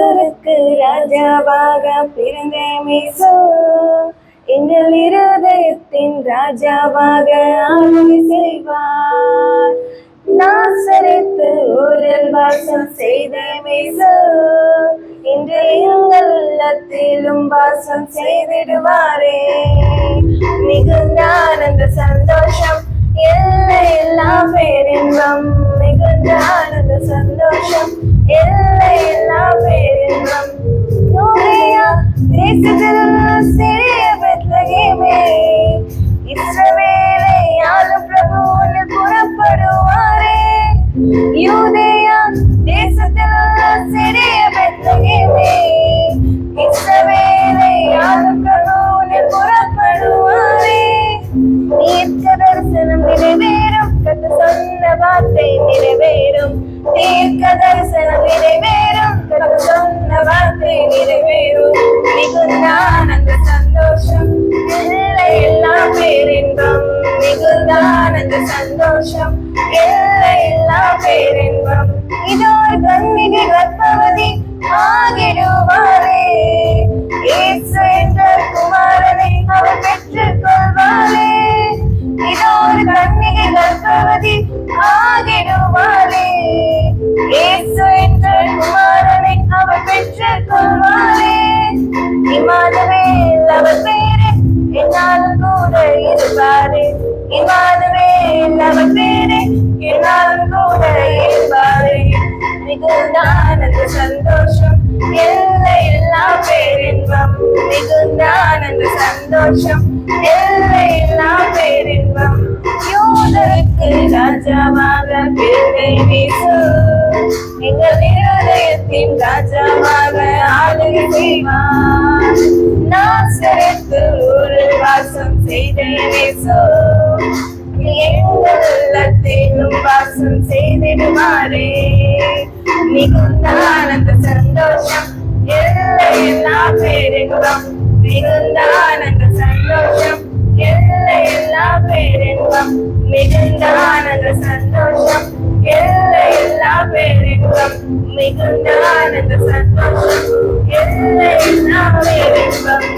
யூதருக்கு ராஜாவாக பிறந்த மேசு எங்கள் இருதயத்தின் ராஜாவாக ஆளுகை செய்வார். நாசரேத்து ஊரில் வாசம் செய்த மேசு இன்று எங்கள் உள்ளத்திலும் வாசம் செய்திடுவாரே. மிகுந்த ஆனந்த சந்தோஷம் எல்லாம் பேரின்பம், மிகுந்த ஆனந்த சந்தோஷம் எல்லாம் பேரின்பம். யூதேயா தேசத்தில் சிறிய பெத்லகேமே, இஸ்ரவேலை ஆளும் பிரபு புறப்படுவாரே. யூதேயா தேசத்தில் சிறிய பெத்லகேமே, இஸ்ரவேலை ஆளும் பிரபு புறப்படுவாரே. தீர்க்க தரிசனம் நிறைவேறும், கர்த்தர் சொன்ன வார்த்தை நிறைவேறும். தீர்க்க தரிசனம் நிறைவேறும், கர்த்தர் சொன்ன வார்த்தை நிறைவேறும். மிகுந்த ஆனந்த சந்தோஷம் எல்லாம் பேரின்பம், மிகுந்த ஆனந்த சந்தோஷம் எல்லாம் பேரின்பம். இதோ கன்னிகை கர்ப்பவதி ஆகிடுவாரே, இயேசு என்ற குமாரனை அவர் பெற்றுக் கொள்வாரே. இதோ கன்னிகை கர்ப்பவதி ஆகிடுவாரே, இயேசு என்ற குமாரனை அவர் பெற்றுக் கொள்வாரே. இம்மானுவேல் அவர் பேரு என்னாலும் கூட இருப்பாரே, இம்மானுவேல் அவர் பேரு என்னாலும் கூட இருப்பாரே. மிகுந்த ஆனந்த சந்தோஷம் எல்லாம் பேரின்பம், மிகுந்த ஆனந்த சந்தோஷம் எல்லாம் பேரின்பம். யூதருக்கு ராஜாவாக பிறந்த இயேசு எங்கள் இருதயத்தின் ராஜாவாக ஆளுகை செய்வார். நாசரேத்து ஊரில் வாசம் செய்த இயேசு எங்கள் உள்ளத்திலும் வாசம் செய்திடுவாரே. மிகுந்த ஆனந்த சந்தோஷம் எல்லாம் பேரின்பம், மிகுந்த ஆனந்த சந்தோஷம் எல்லாம் பேரின்பம், மிகுந்த ஆனந்த சந்தோஷம் எல்லாம் பேரின்பம், மிகுந்த ஆனந்த சந்தோஷம் எல்லாம் பேரின்பம்.